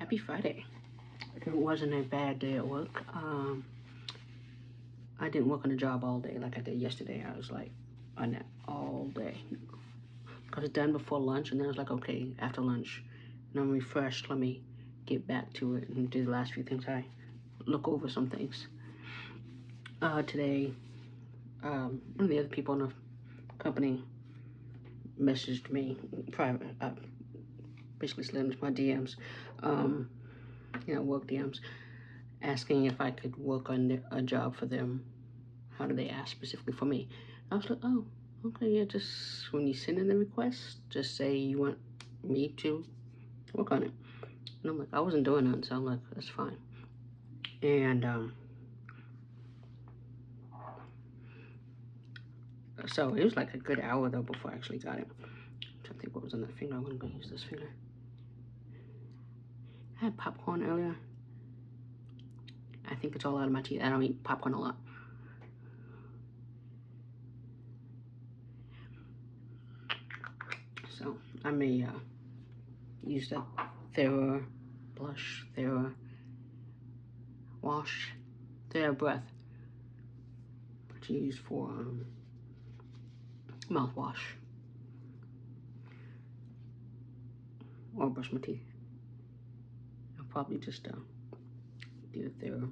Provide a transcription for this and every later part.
Happy Friday. It wasn't a bad day at work. I didn't work on the job all day like I did yesterday. I was like on that all day. I was done before lunch, and then I was like, okay, after lunch, and I'm refreshed. Let me get back to it and do the last few things. I look over some things. Today, one of the other people in the company messaged me private, basically slid into my DMs, work DMs, asking if I could work on a job for them. How do they ask specifically for me? I was like, oh, okay, yeah, just when you send in the request, just say you want me to work on it. And I'm like, I wasn't doing that, so I'm like, that's fine. And so it was like a good hour though before I actually got it. I'm trying to think what was on that finger. I'm gonna go use this finger. I had popcorn earlier. I think it's all out of my teeth. I don't eat popcorn a lot. So I may use the Thera blush, Thera wash, Thera breath, which you use for mouthwash, or brush my teeth. I'll probably just do the Thera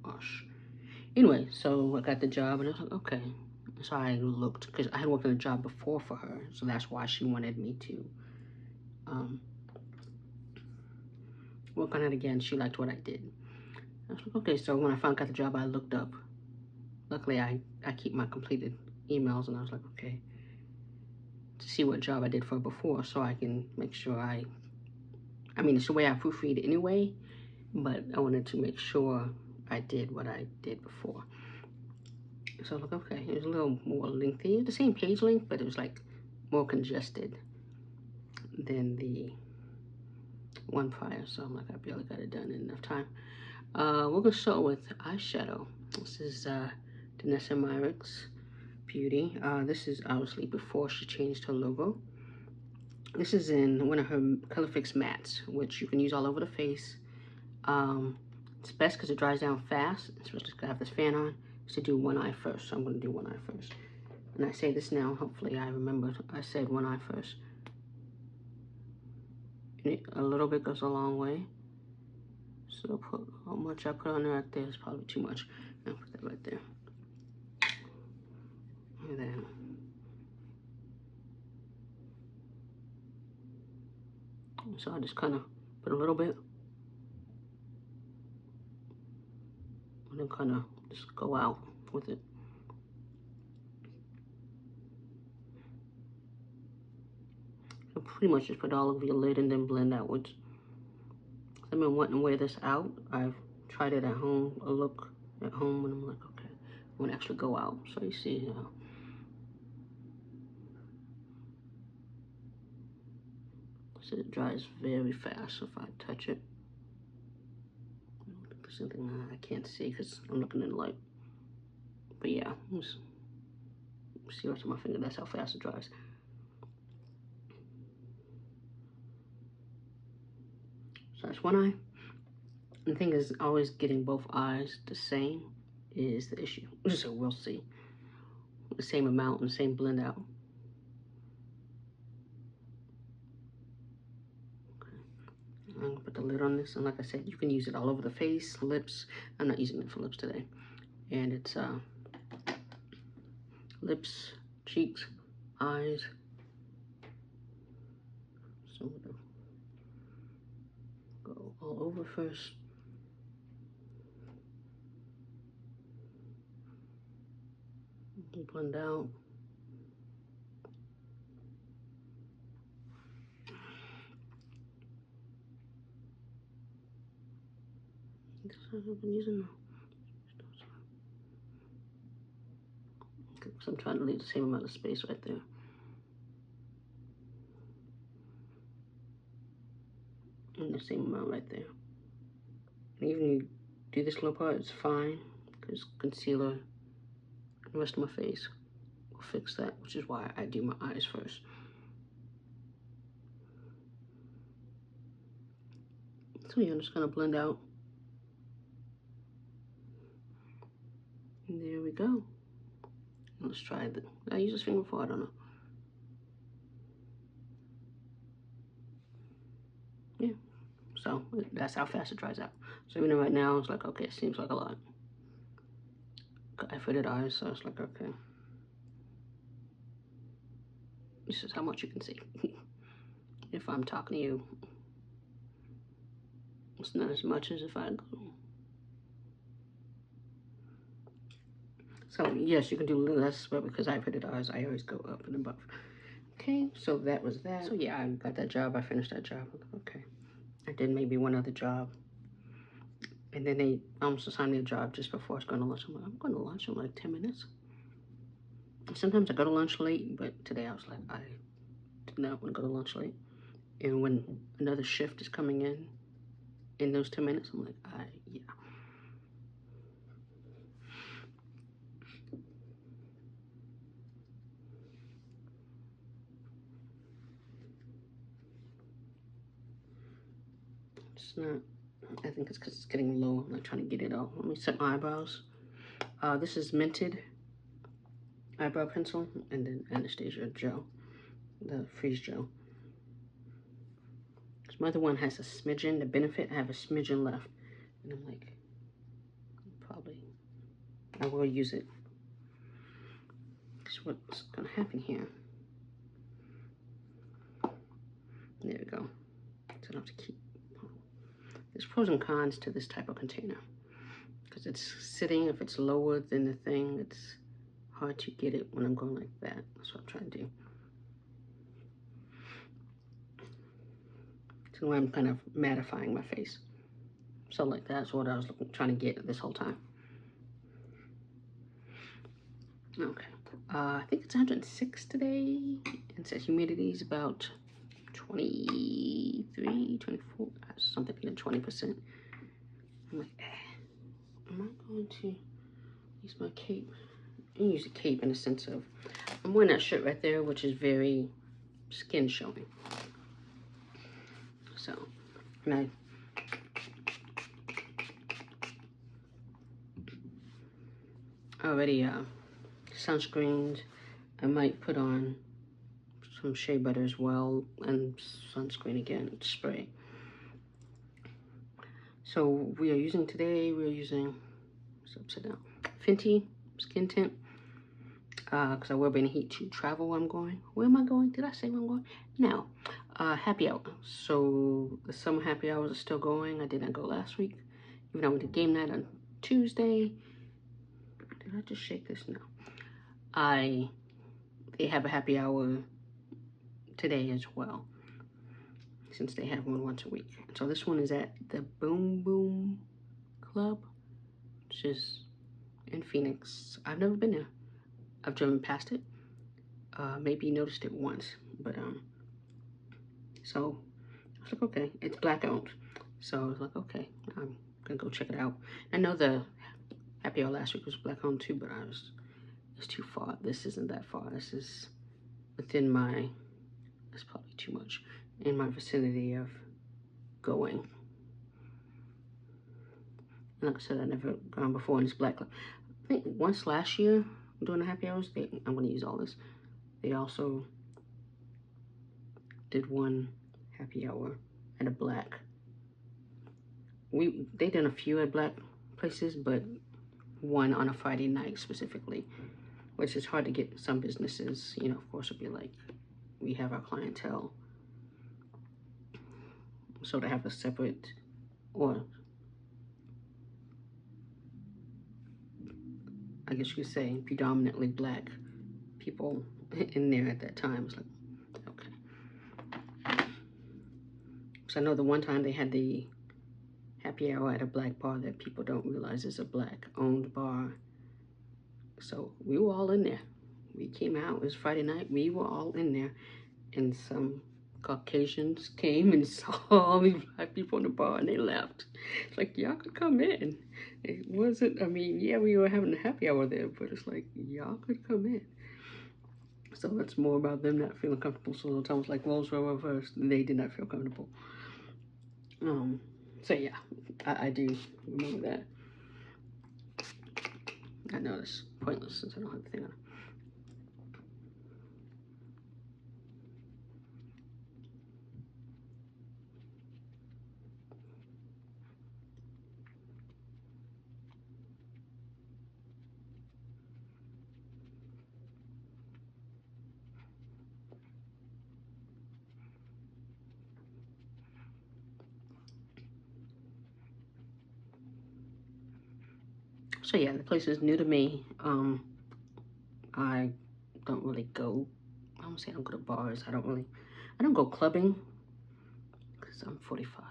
wash. Anyway, so I got the job, and I was like, okay. So I looked, because I had worked on a job before for her, so that's why she wanted me to work on it again. She liked what I did. I was like, okay, so when I finally got the job, I looked up. Luckily, I keep my completed emails, and I was like, okay, to see what job I did for her before, so I can make sure I mean, it's the way I proofread anyway, but I wanted to make sure I did what I did before. So I was like, okay, it was a little more lengthy. It was the same page length, but it was like more congested than the one prior. So I'm like, I barely got it done in enough time. We're gonna start with eyeshadow. This is Danessa Myricks Beauty. This is obviously before she changed her logo. This is in one of her Colorfix mattes, which you can use all over the face. It's best because it dries down fast, especially if I have this fan on. To do one eye first, so I'm going to do one eye first. And I say this now, hopefully I remembered I said one eye first. And a little bit goes a long way. So put how much I put on there right there is probably too much. I'll put that right there. And then so I just kind of put a little bit. And then kind of just go out with it. So pretty much just put all over your lid and then blend outwards. I've been wanting to wear this out. I've tried it at home, a look at home, and I'm like, okay, I want to actually go out. So you see, so it dries very fast if I touch it. Something I can't see because I'm looking in the light. But yeah, see what's on my finger. That's how fast it dries. So that's one eye. And the thing is, always getting both eyes the same is the issue. So we'll see. The same amount and the same blend out. I'm gonna put the lid on this, and like I said, you can use it all over the face, lips. I'm not using it for lips today. And it's lips, cheeks, eyes. So I'm gonna go all over first. Blend out. I've been using because I'm trying to leave the same amount of space right there. And the same amount right there. And even you do this little part, it's fine because concealer, the rest of my face will fix that, which is why I do my eyes first. So yeah, I'm just gonna blend out. And there we go. Let's try it. I use this finger before, I don't know. Yeah, so that's how fast it dries out. So even right now, it's like, okay, it seems like a lot. I fitted eyes, so it's like, okay. This is how much you can see. If I'm talking to you, it's not as much as if I go. So yes, you can do less, but because I fitted eyes, I always go up and above. Okay, so that was that. So yeah, I got that job. I finished that job. Okay, I did maybe one other job, and then they almost assigned me a job just before I was going to lunch. I'm like, I'm going to lunch in like 10 minutes. Sometimes I go to lunch late, but today I was like, I did not want to go to lunch late. And when another shift is coming in those 10 minutes, I'm like, yeah. It's not, I think it's because it's getting low. I'm not trying to get it out. Let me set my eyebrows. This is Mented eyebrow pencil, and then Anastasia gel, the freeze gel. This my other one has a smidgen. The Benefit, I have a smidgen left, and I'm like, probably I will use it. That's what's gonna happen here. There we go. So I don't have to keep. There's pros and cons to this type of container because it's sitting. If it's lower than the thing, it's hard to get it when I'm going like that. That's what I'm trying to do. So I'm kind of mattifying my face. So like that's what I was trying to get this whole time. Okay. I think it's 106 today. It says humidity is about 23, 24, something like 20%. I'm like, am I going to use my cape? I use a cape in the sense of, I'm wearing that shirt right there, which is very skin showing. So, and I already sunscreened. I might put on some shea butter as well, and sunscreen again, spray. So we are using today, it's upside down, Fenty Skin Tint, because I will be in heat to travel where I'm going. Where am I going? Did I say where I'm going? No. Happy hour. So the summer happy hours are still going. I did not go last week. Even though we did game night on Tuesday. Did I just shake this? No. They have a happy hour today as well, since they have one once a week. So this one is at the Boom Boom Club, which is in Phoenix. I've never been there. I've driven past it. Maybe noticed it once, but so I was like, okay, it's black owned. So I was like, okay, I'm gonna go check it out. I know the happy hour last week was black owned too, but it's too far. This isn't that far. This is within my, it's probably too much, in my vicinity of going. And like I said, I've never gone before in this black club. I think once last year during the happy hours, I'm gonna use all this. They also did one happy hour at a black. They done a few at black places, but one on a Friday night specifically, which is hard to get. Some businesses, you know, of course, would be like, we have our clientele, so to have a separate, or I guess you could say predominantly black people in there at that time. It's like, okay. So I know the one time they had the happy hour at a black bar that people don't realize is a black owned bar. So we were all in there. We came out, it was Friday night, we were all in there, and some Caucasians came and saw all these black people in the bar and they left. It's like, y'all could come in. It wasn't, I mean, yeah, we were having a happy hour there, but it's like, y'all could come in. So it's more about them not feeling comfortable. So it's almost like roles were reversed. They did not feel comfortable. So yeah, I do remember that. I know it's pointless since I don't have the thing on. So yeah, the place is new to me. I don't really go. I don't say I don't go to bars. I don't go clubbing because I'm 45.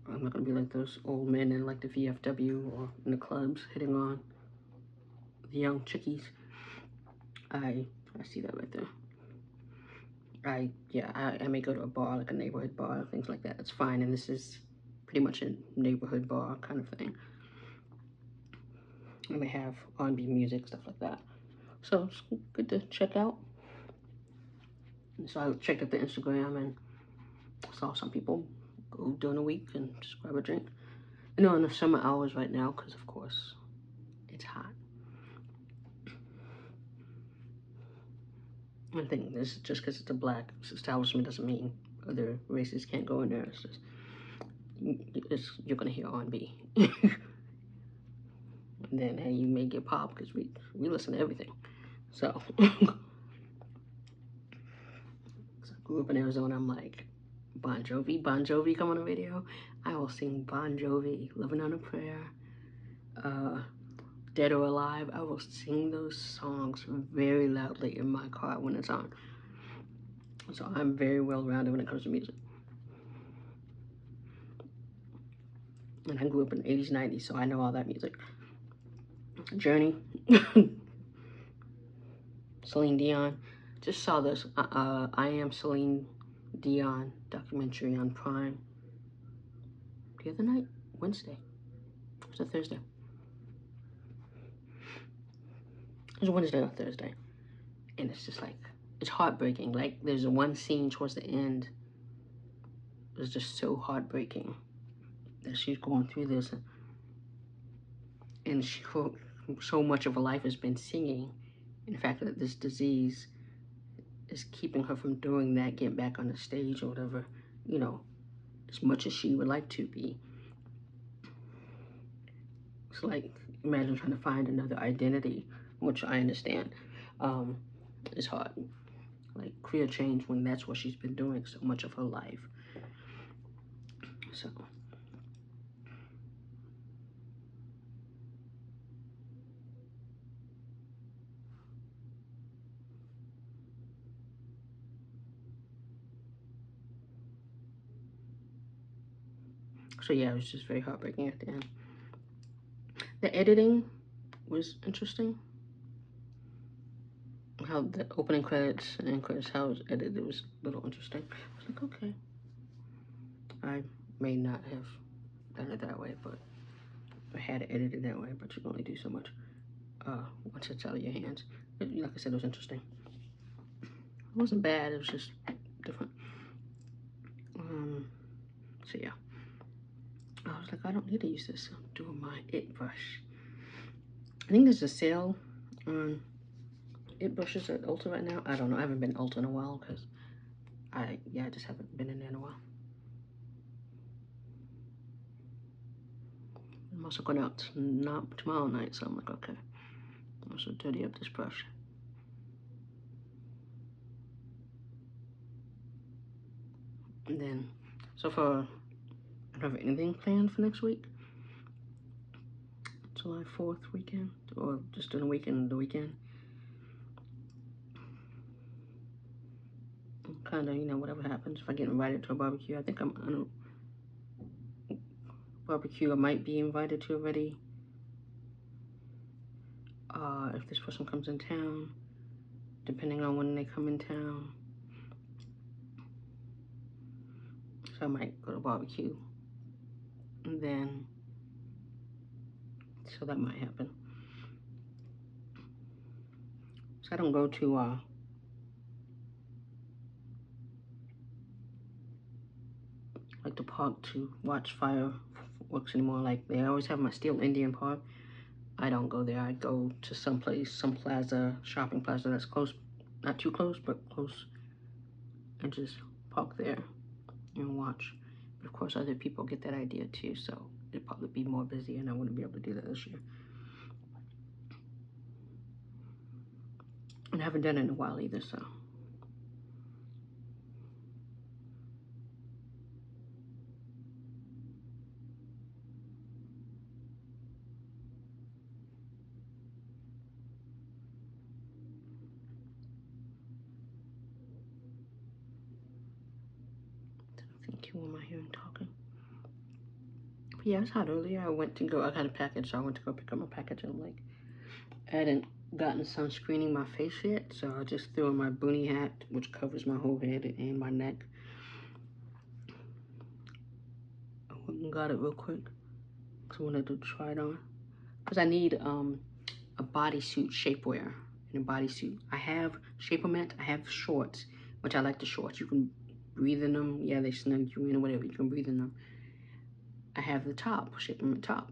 I'm not gonna be like those old men in like the VFW or in the clubs hitting on the young chickies. I see that right there. I may go to a bar, like a neighborhood bar, things like that. That's fine, and this is pretty much a neighborhood bar kind of thing. And they have R&B music, stuff like that. So it's good to check out. So I checked out the Instagram and saw some people go during the week and just grab a drink. You know, in the summer hours right now, because of course it's hot. I think this just because it's a black establishment doesn't mean other races can't go in there. It's just you're gonna hear R&B. And then hey, you may get popped because we listen to everything. So, so I grew up in Arizona. I'm like, Bon Jovi come on the radio. I will sing Bon Jovi, Living on a Prayer, Dead or Alive. I will sing those songs very loudly in my car when it's on. So I'm very well rounded when it comes to music. And I grew up in the 80s, 90s, so I know all that music. Journey, Celine Dion. Just saw this I Am Celine Dion documentary on Prime the other night, Wednesday. It was a Thursday. It was Wednesday or Thursday. And it's just like, it's heartbreaking. Like, there's one scene towards the end. It was just so heartbreaking that she's going through this. And she, so much of her life has been singing. In fact, that this disease is keeping her from doing that, getting back on the stage or whatever, you know, as much as she would like to be. It's like, imagine trying to find another identity, which I understand is hard. Like, career change when that's what she's been doing so much of her life. So yeah, it was just very heartbreaking at the end. The editing was interesting. How the opening credits and end credits, how it was edited, was a little interesting. I was like, okay. I may not have done it that way, but I had it edited that way, but you can only do so much once it's out of your hands. Like I said, it was interesting. It wasn't bad, it was just different. So yeah. I was like, I don't need to use this. I'm doing my It brush. I think there's a sale on It brushes at Ulta right now. I don't know. I haven't been Ulta in a while because I just haven't been in there in a while. I'm also going out tomorrow night, so I'm like, okay. I'm also dirty up this brush. And then, so far, I don't have anything planned for next week. July 4th weekend, or just during the weekend. Kind of, you know, whatever happens. If I get invited to a barbecue, I think I'm on a barbecue I might be invited to already. If this person comes in town, depending on when they come in town. So I might go to a barbecue. And then, so that might happen. So I don't go to, like the park to watch fireworks anymore. Like they always have my Steel Indian Park. I don't go there. I go to some place, some plaza, shopping plaza that's close, not too close, but close, and just park there and watch. But of course, other people get that idea too, so it'd probably be more busy, and I wouldn't be able to do that this year. And I haven't done it in a while either, so. Thank you. Who am I hearing talking? But yeah, it's hot earlier. I got a package, so I went to go pick up my package, and I'm like, I hadn't gotten sunscreening my face yet, so I just threw on my boonie hat, which covers my whole head and my neck. I went and got it real quick, because I wanted to try it on. Because I need a bodysuit shapewear and a bodysuit. I have Shaperment, I have shorts, which I like the shorts. You can breathe in them. Yeah, they snug you in or whatever. You can breathe in them. I have the top, Shaperment top.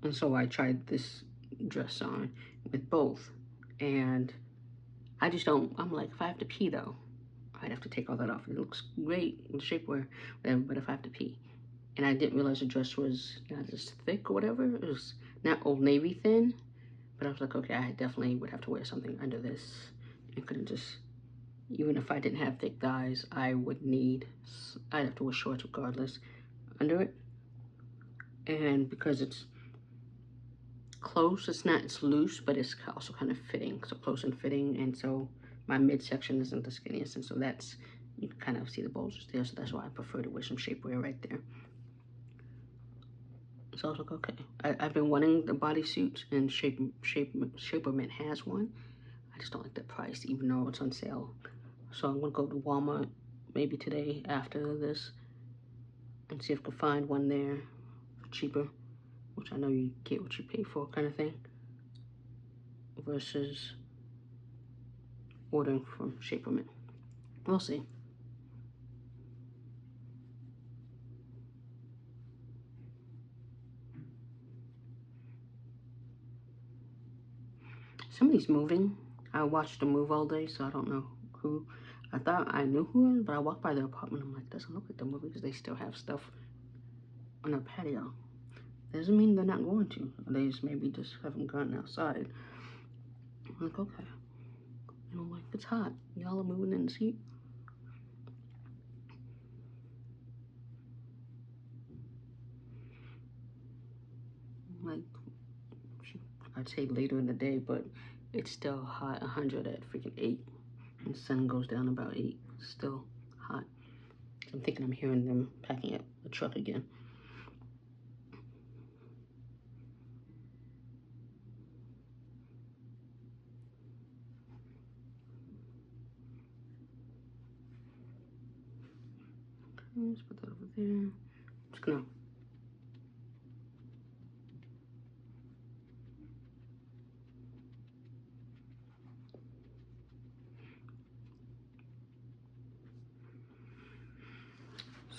And so I tried this dress on with both. And I just don't, I'm like, if I have to pee though, I'd have to take all that off. It looks great with shapewear, whatever, but if I have to pee. And I didn't realize the dress was not as thick or whatever. It was not Old Navy thin, but I was like, okay, I definitely would have to wear something under this. I couldn't just, even if I didn't have thick thighs, I'd have to wear shorts regardless under it. And because it's close, it's loose, but it's also kind of fitting, so close and fitting, and so my midsection isn't the skinniest, and so that's, you can kind of see the bulges there, so that's why I prefer to wear some shapewear right there. So I was like, okay, I've been wanting the bodysuits, and Shaperment has one. I just don't like the price, even though it's on sale. So I'm gonna go to Walmart maybe today after this and see if I can find one there for cheaper, which I know you get what you pay for kind of thing, versus ordering from Shaperment. We'll see. Somebody's moving. I watched them move all day, so I don't know who. I thought I knew who, but I walked by their apartment. I'm like, doesn't look like they're moving because they still have stuff on their patio. Doesn't mean they're not going to. They just maybe just haven't gone outside. I'm like, okay. You know, like, it's hot. Y'all are moving in the heat. Like, I'd say later in the day, but it's still hot, 100 at freaking 8. And the sun goes down about 8. It's still hot. I'm thinking I'm hearing them packing up the truck again. Okay, let's put that over there. Just gonna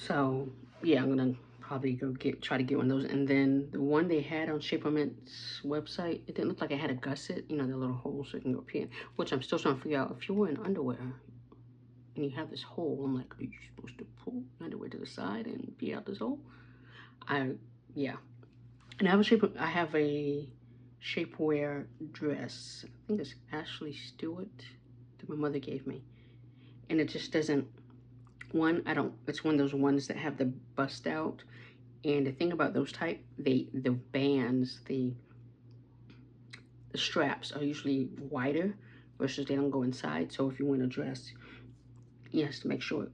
So yeah, I'm gonna probably go try to get one of those. And then the one they had on Shaperment's website, it didn't look like it had a gusset, you know, the little hole so you can go pee in, which I'm still trying to figure out. If you're wearing underwear and you have this hole, I'm like, are you supposed to pull underwear to the side and pee out this hole? Yeah. And I have a shapewear dress. I think it's Ashley Stewart that my mother gave me. And it just doesn't, it's one of those ones that have the bust out. And the thing about those type, the bands, the straps are usually wider versus they don't go inside. So if you want a dress, you have to make sure it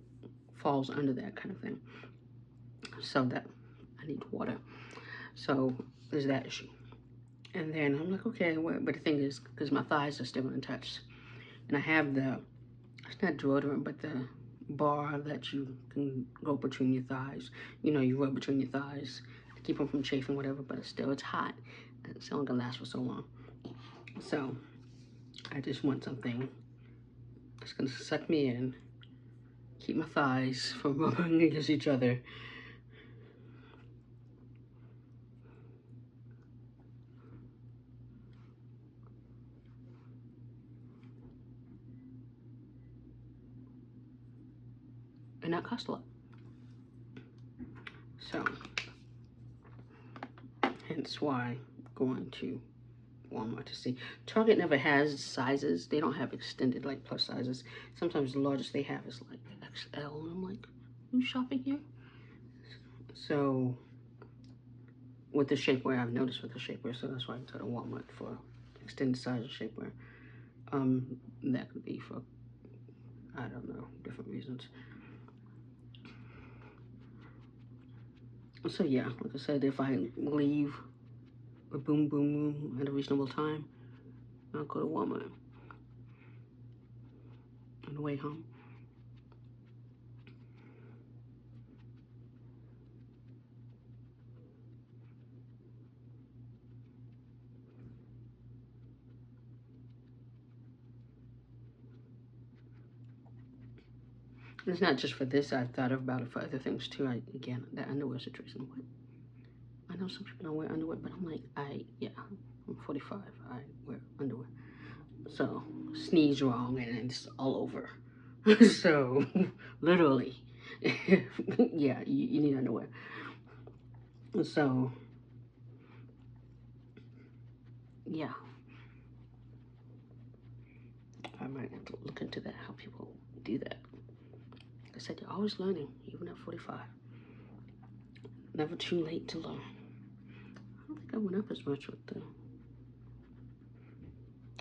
falls under that kind of thing. So that, I need water. So there's that issue. And then I'm like, okay, but the thing is, because my thighs are still untouched. And I have it's not deodorant, but the bar that you can go between your thighs. You know, you rub between your thighs to keep them from chafing, whatever, but it's hot. It's only gonna last for so long. So I just want something that's gonna suck me in, Keep my thighs from rubbing against each other. And that cost a lot. So, hence why I'm going to Walmart to see. Target never has sizes. They don't have extended like plus sizes. Sometimes the largest they have is like XL, and I'm like, who's shopping here? So with the shapewear, I've noticed with the shapewear, so that's why I go to Walmart for extended size of shapewear. That could be for, I don't know, different reasons. So yeah, like I said, if I leave a boom boom at a reasonable time, I'll go to Walmart on the way home. It's not just for this. I've thought about it for other things too. Again, that underwear situation. What? I know some people don't wear underwear, but I'm like, yeah, I'm 45. I wear underwear. So sneeze wrong and it's all over. So literally, yeah, you need underwear. So yeah, I might have to look into that, how people do that. Like I said, you're always learning, even at 45. Never too late to learn. I don't think I went up as much with the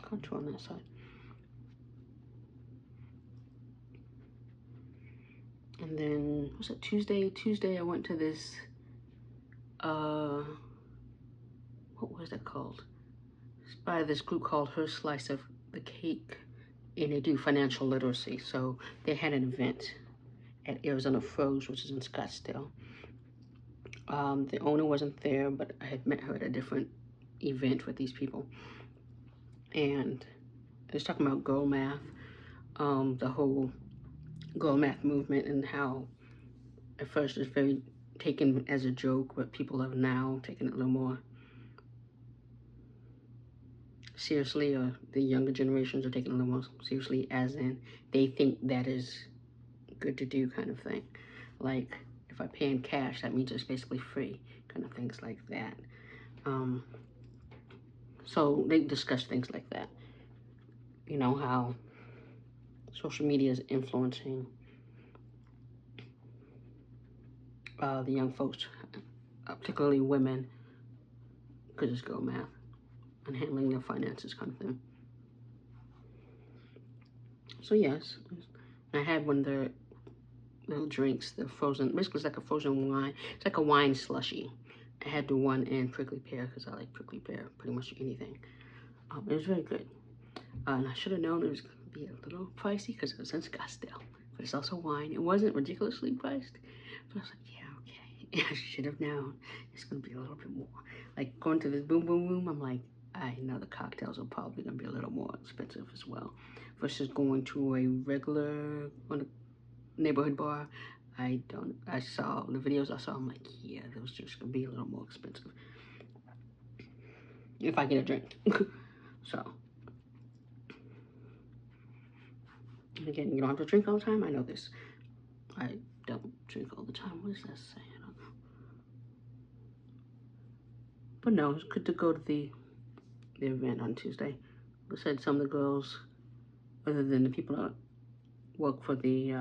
contour on that side. And then, what's it, Tuesday? Tuesday I went to this, what was that called? It's by this group called Her Slice of the Cake, and they do financial literacy. So they had an event at Arizona Froze, which is in Scottsdale. The owner wasn't there, but I had met her at a different event with these people. And I was talking about girl math, the whole girl math movement, and how at first it's very taken as a joke, but people have now taken it a little more seriously, or the younger generations are taking it a little more seriously, as in they think that is good to do, kind of thing. Like, if I pay in cash, that means it's basically free, kind of things like that. So they discuss things like that. You know, how social media is influencing the young folks, particularly women, because it's girl math, and handling their finances, kind of thing. So yes, I had one of their little drinks, the frozen, basically it's like a frozen wine. It's like a wine slushy. I had the one in prickly pear because I like prickly pear, pretty much anything. It was very good. And I should have known it was going to be a little pricey because it was in Scottsdale. But it's also wine. It wasn't ridiculously priced. But I was like, yeah, okay. I should have known it's going to be a little bit more. Like going to this boom, boom, boom, I'm like, I know the cocktails are probably going to be a little more expensive as well. Versus going to a regular neighborhood bar. I saw the videos I saw, I'm like, yeah, it was just going to be a little more expensive. If I get a drink. So. And again, you don't have to drink all the time. I know this. I don't drink all the time. What does that say? I don't know. But no, it's good to go to the event on Tuesday. Like I said, some of the girls, other than the people that work for the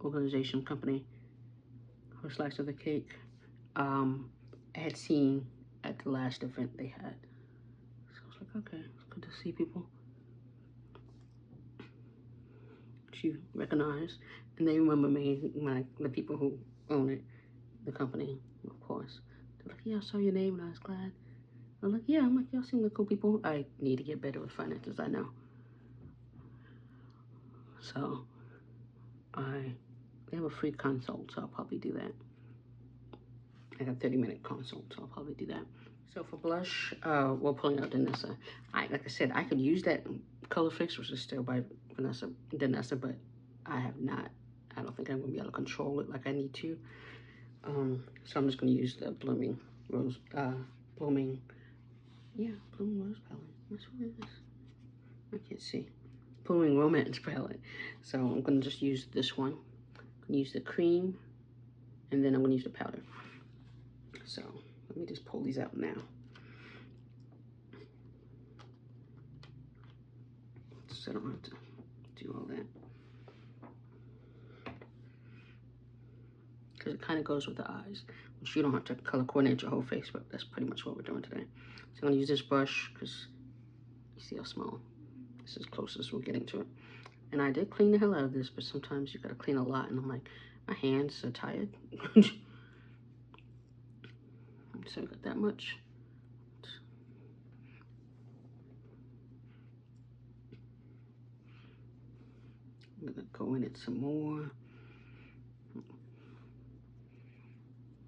organization company, Her Slice of the Cake, I had seen at the last event they had. So I was like, okay, it's good to see people you recognize, and they remember me, the people who own it, the company, of course. They're like, yeah, I saw your name and I was glad. I'm like, yeah, y'all seem like cool people. I need to get better with finances, I know. So they have a free consult, so I'll probably do that. I have a 30-minute consult, so I'll probably do that. So for blush, we're pulling out Danessa. Like I said, I could use that Colorfix, which is still by Danessa, but I have not I don't think I'm gonna be able to control it like I need to. So I'm just gonna use the blooming rose palette. That's what it is. I can't see. Blooming Romance palette. So I'm gonna just use this one. I'm gonna use the cream, and then I'm gonna use the powder. So let me just pull these out now. So I don't have to do all that. Because it kind of goes with the eyes. Which you don't have to color coordinate your whole face, but that's pretty much what we're doing today. So I'm gonna use this brush because you see how small. This is closest we're getting to it. And I did clean the hell out of this, but sometimes you gotta clean a lot, and I'm like, my hands are tired. So I got that much. I'm gonna go in it some more.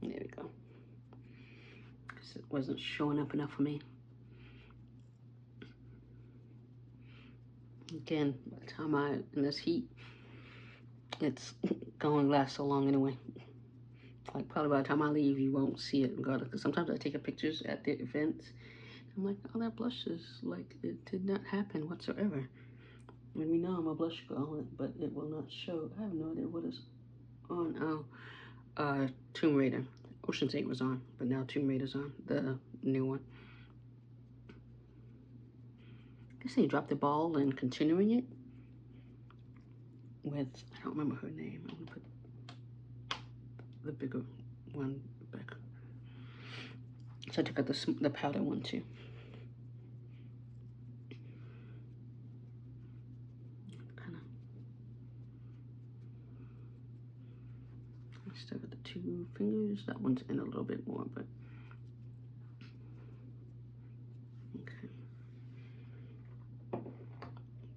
There we go. Because it wasn't showing up enough for me. Again, by the time in this heat, it's going to last so long anyway. Like probably by the time I leave, you won't see it regardless. Because sometimes I take pictures at the events. I'm like, oh, that blush is like, it did not happen whatsoever. And we know I'm a blush girl, but it will not show. I have no idea what is on. Oh, Tomb Raider. Ocean's 8 was on, but now Tomb Raider's on, the new one. I guess they dropped the ball and continuing it with, I don't remember her name. I'm gonna put the bigger one back. So I took out the powder one too. Kind of. I still got the 2 fingers. That one's in a little bit more, but okay.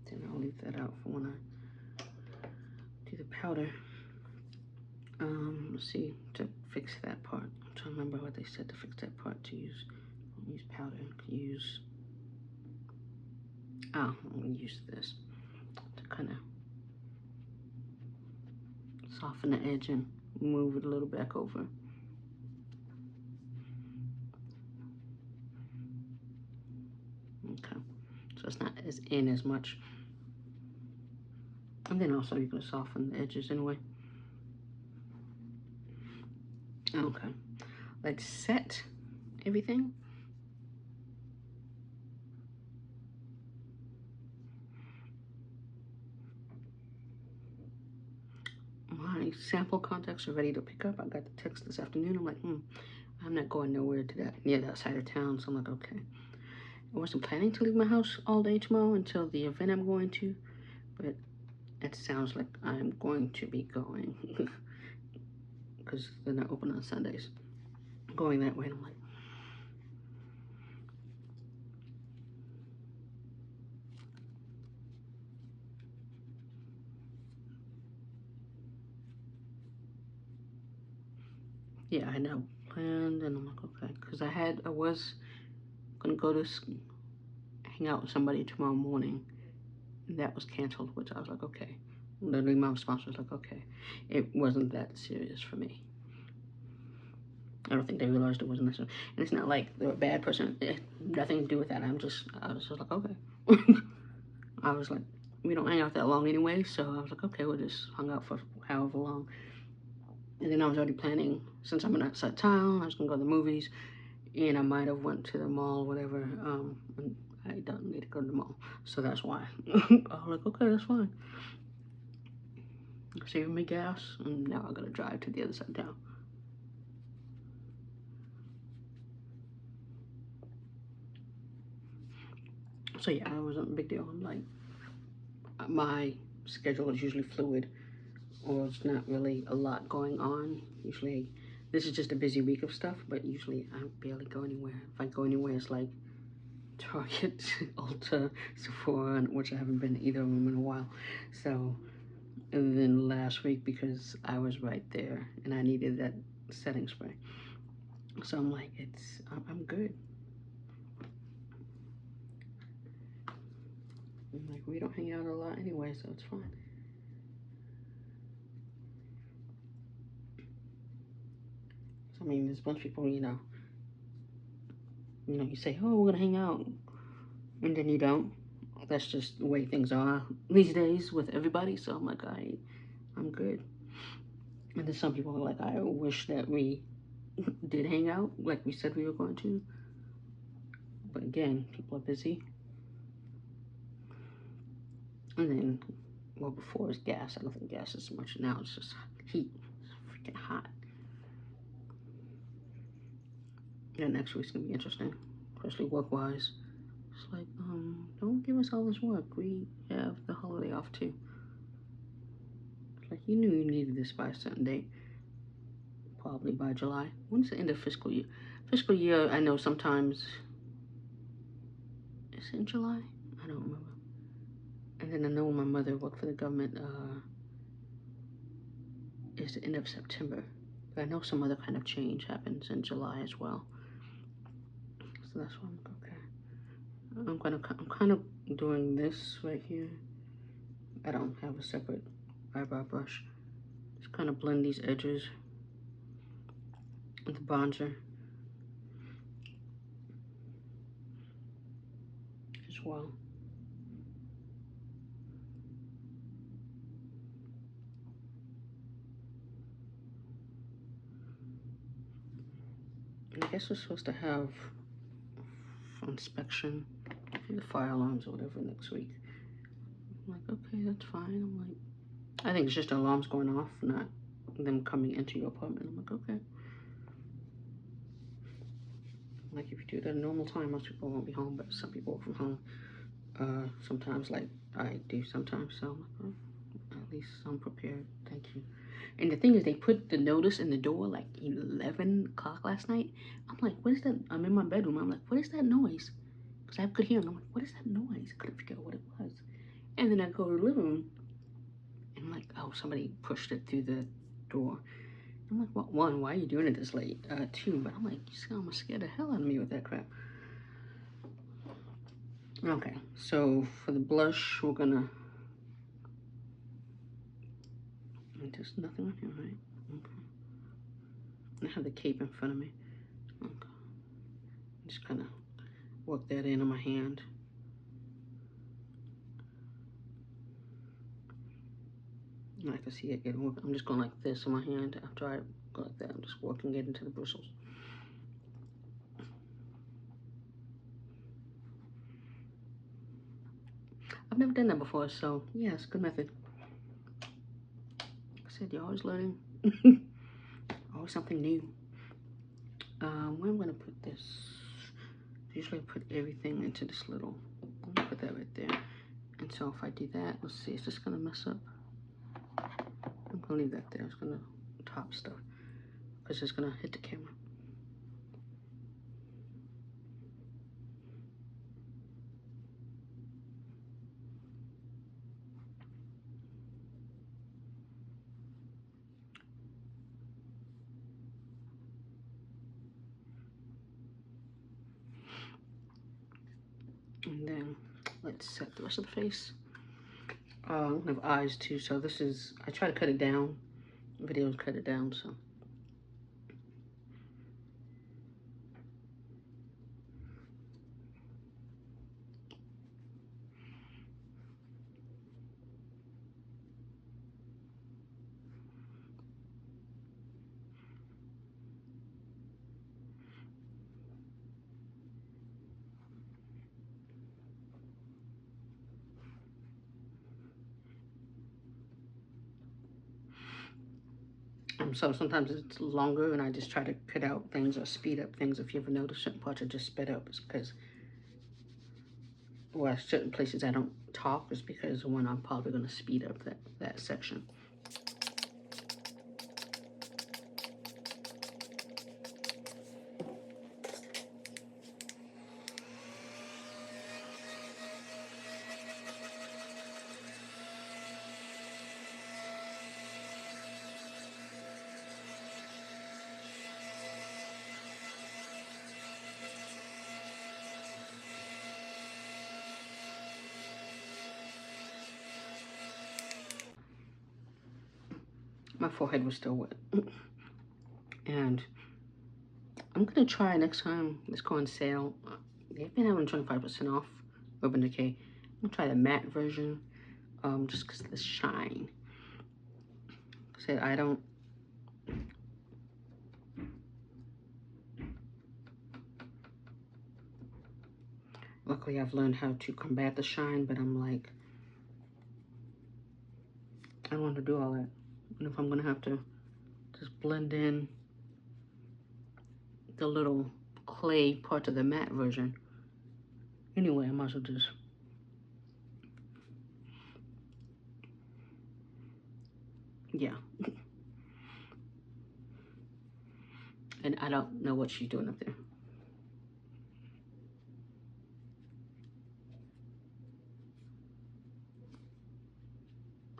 Then I'll leave that out for when I do the powder. Let's see, to fix that part. I'm trying to remember what they said to fix that part. To use powder. Use. Oh, I'm gonna use this to kind of soften the edge and move it a little back over. Okay, so it's not as in as much. And then also you're gonna soften the edges anyway. Okay, let's set everything. My sample contacts are ready to pick up. I got the text this afternoon. I'm like, I'm not going nowhere to that side of town. So I'm like, okay. I wasn't planning to leave my house all day tomorrow until the event I'm going to, but it sounds like I'm going to be going because they're not open on Sundays. Going that way, and I'm like, yeah, I know planned, and I'm like, okay, because I was gonna go to hang out with somebody tomorrow morning, and that was canceled, which I was like, okay. Literally, my response was like, okay, it wasn't that serious for me. I don't think they realized it wasn't necessary. And it's not like they're a bad person. It had nothing to do with that. I was just like, okay. I was like, we don't hang out that long anyway. So I was like, okay, we'll just hung out for however long. And then I was already planning, since I'm in outside town, I was going to go to the movies. And I might have went to the mall, whatever. And I don't need to go to the mall. So that's why. I was like, okay, that's fine. Saving me gas. And now I got to drive to the other side of town. So yeah, it wasn't a big deal. Like, my schedule is usually fluid, or it's not really a lot going on. Usually, this is just a busy week of stuff, but usually I barely go anywhere. If I go anywhere, it's like Target, Ulta, Sephora, which I haven't been to either of them in a while. So, and then last week, because I was right there and I needed that setting spray. So I'm like, I'm good. I'm like, we don't hang out a lot anyway, so it's fine. I mean, there's a bunch of people, you know, you say, oh, we're gonna hang out, and then you don't. That's just the way things are these days with everybody. So I'm like, I'm good. And then some people are like, I wish that we did hang out like we said we were going to. But again, people are busy. And then, well, before it's gas. I don't think gas is so much now. It's just heat. It's freaking hot. Yeah, next week's gonna be interesting, especially work-wise. It's like, don't give us all this work. We have the holiday off too. It's like you knew you needed this by a certain date. Probably by July. When's the end of fiscal year? Fiscal year, I know sometimes. Is it in July? I don't remember. And then I know my mother worked for the government. Is the end of September. But I know some other kind of change happens in July as well. So that's why I'm okay. I'm kind of doing this right here. I don't have a separate eyebrow brush. Just kind of blend these edges with the bronzer as well. And I guess we're supposed to have inspection for the fire alarms or whatever next week. I'm like, okay, that's fine. I'm like, I think it's just alarms going off, not them coming into your apartment. I'm like, okay. Like if you do it at a normal time, most people won't be home, but some people work from home. Sometimes, like I do sometimes. So I'm like, oh, at least I'm prepared. Thank you. And the thing is, they put the notice in the door like 11 o'clock last night. I'm like, what is that? I'm in my bedroom. I'm like, what is that noise? Because I could hear it. I'm like, what is that noise? I couldn't figure out what it was. And then I go to the living room, and I'm like, oh, somebody pushed it through the door. I'm like, well, one, why are you doing it this late? Two, but I'm like, you almost scared the hell out of me with that crap. Okay, so for the blush, we're gonna. There's nothing on here, right? Okay. I have the cape in front of me. Okay. Just kind of work that in on my hand. I can see it getting work. I'm just going like this on my hand. After I go like that, I'm just working it into the bristles. I've never done that before, so yeah, it's a good method. Like I said, you're always learning. Always something new. Where I'm gonna put this? Usually I put everything into this little. I'm gonna put that right there. And so if I do that, let's see, is this gonna mess up? I'm gonna leave that there. I'm just gonna top stuff because it's gonna hit the camera. And then let's set the rest of the face. I'm gonna have eyes too, so this is, I try to cut it down. Videos cut it down, so. So sometimes it's longer and I just try to cut out things or speed up things. If you ever notice certain parts are just sped up, it's because, well, certain places I don't talk is because when I'm probably going to speed up that section. My forehead was still wet. And I'm gonna try next time this go on sale. They've been having 25% off Urban Decay. I'm gonna try the matte version, just because of the shine. So I don't. Luckily, I've learned how to combat the shine, but I'm like, I don't want to do all that. And if I'm gonna have to just blend in the little clay part of the matte version, anyway, I might as well just. Yeah. And I don't know what she's doing up there.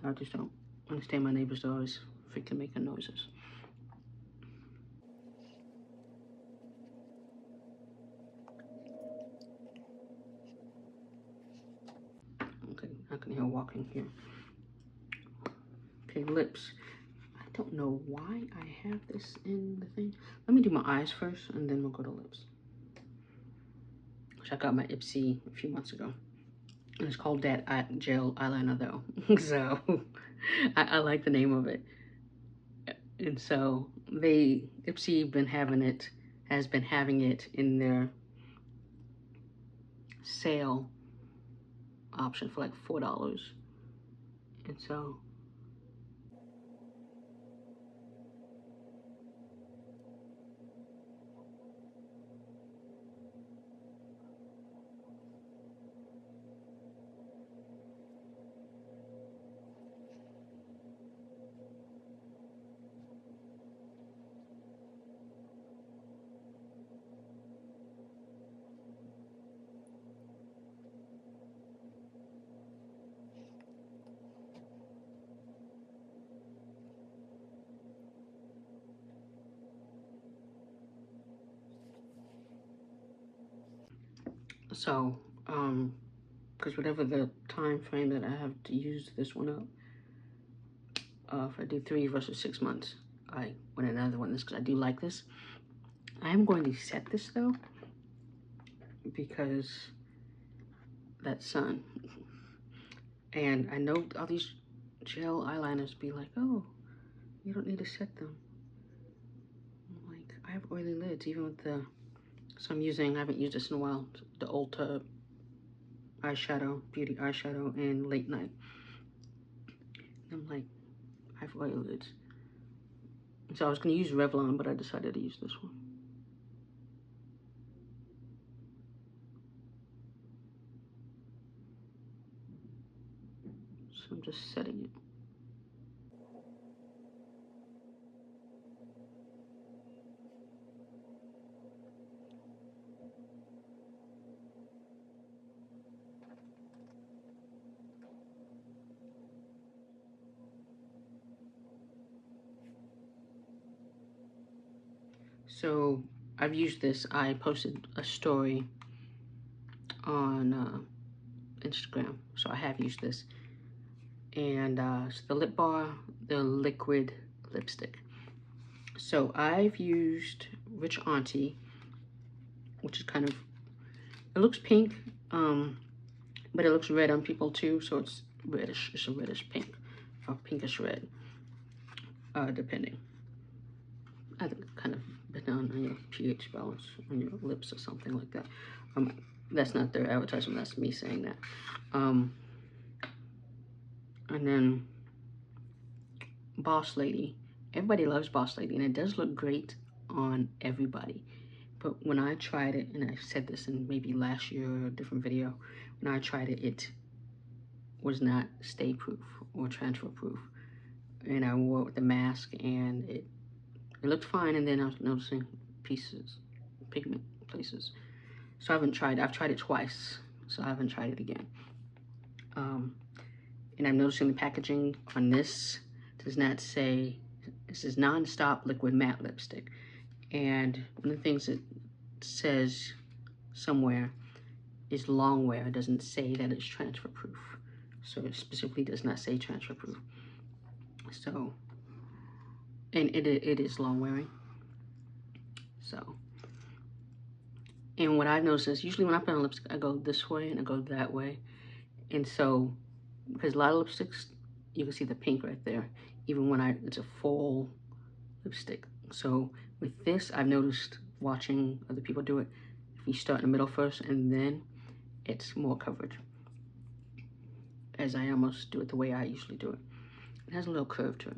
I just don't understand my neighbors always freaking making noises. Okay, I can hear walking here. Okay, lips. I don't know why I have this in the thing. Let me do my eyes first, and then we'll go to lips. Which I got my Ipsy a few months ago. And it's called that gel eyeliner though. So I like the name of it. And so Ipsy has been having it in their sale option for like $4. And so because whatever the time frame that I have to use this one up, if I do 3 versus 6 months, I want another one. This because I do like this. I am going to set this though, because that sun. And I know all these gel eyeliners be like, oh, you don't need to set them. I'm like, I have oily lids, even with the, so I haven't used this in a while, the Ulta eyeshadow, beauty eyeshadow in Late Night. And I'm like, I have oily lids. And so I was gonna use Revlon, but I decided to use this one. So I'm just setting it. So I've used this. I posted a story on Instagram, so I have used this. And it's the lip bar, the liquid lipstick. So I've used Rich Auntie, which is kind of, it looks pink, but it looks red on people too, so it's reddish. It's a reddish pink, or pinkish red, depending. I think kind of depending on your pH balance on your lips or something like that. That's not their advertisement, that's me saying that. And then Boss Lady. Everybody loves Boss Lady, and it does look great on everybody. But when I tried it, and I said this in maybe last year or a different video, when I tried it, it was not stay proof or transfer proof. And I wore it with the mask, and it looked fine, and then I was noticing pieces, pigment places. So I haven't tried, I've tried it twice, so I haven't tried it again. And I'm noticing the packaging on this does not say, this is non-stop liquid matte lipstick. And one of the things it says somewhere is Longwear. It doesn't say that it's transfer proof. So it specifically does not say transfer proof. So, and it is long wearing. So And what I noticed is usually when I put on lipstick, I go this way and I go that way. And so, because a lot of lipsticks, you can see the pink right there, even when it's a full lipstick. So with this, I've noticed watching other people do it, if you start in the middle first and then it's more coverage, as I almost do it the way I usually do it. It has a little curve to it.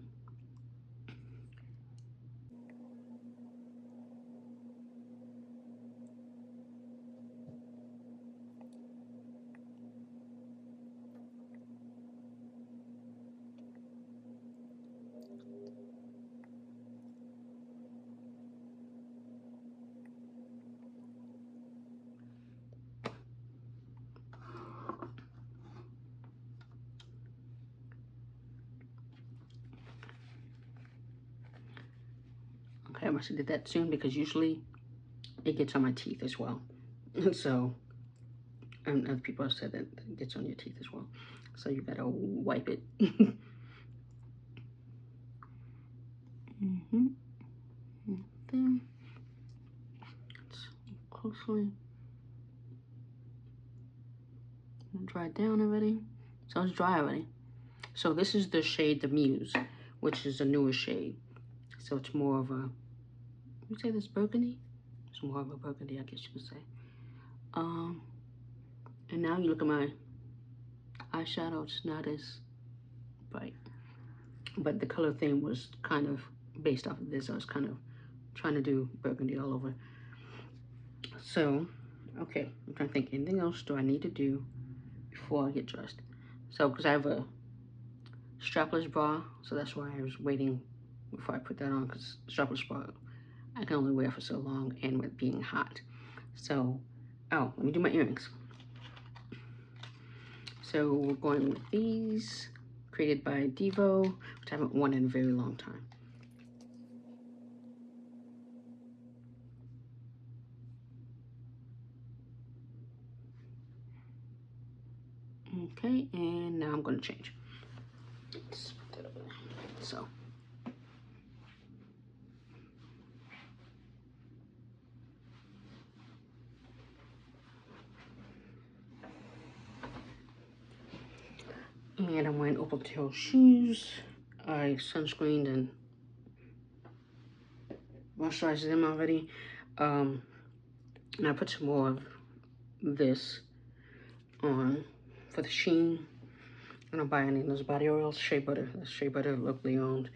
Okay, I must have did that soon because usually it gets on my teeth as well. So, and other people have said that it gets on your teeth as well. So you gotta wipe it. There. It's closely dried down already. So it's dry already. So this is the shade The Muse, which is a newer shade. So it's more of a, you say this burgundy? It's more of a burgundy, I guess you could say. And now you look at my eyeshadow, it's not as bright. But the color theme was kind of based off of this. I was kind of trying to do burgundy all over. So, okay, I'm trying to think, anything else do I need to do before I get dressed? So, because I have a strapless bra, so that's why I was waiting before I put that on, because strapless bra I can only wear for so long, and with being hot. So, oh, let me do my earrings. So we're going with these, created by Devo, which I haven't worn in a very long time. Okay, and now I'm going to change. So. And I'm wearing open toe shoes. I sunscreened and moisturized them already. And I put some more of this on for the sheen. I don't buy any of those body oils. Shea Butter. That's Shea Butter, locally owned.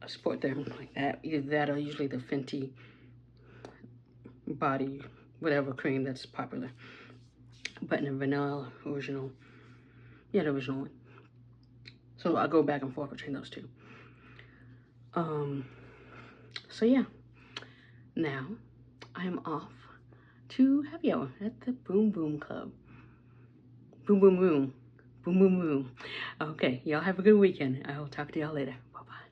I support them like that. Either that or usually the Fenty body, whatever cream that's popular. But in the vanilla original. Yeah, the original one. So I go back and forth between those two. So yeah. Now I am off to happy hour at the Boom Boom Club. Boom Boom Room. Boom Boom Room. Okay, y'all have a good weekend. I will talk to y'all later. Bye-bye.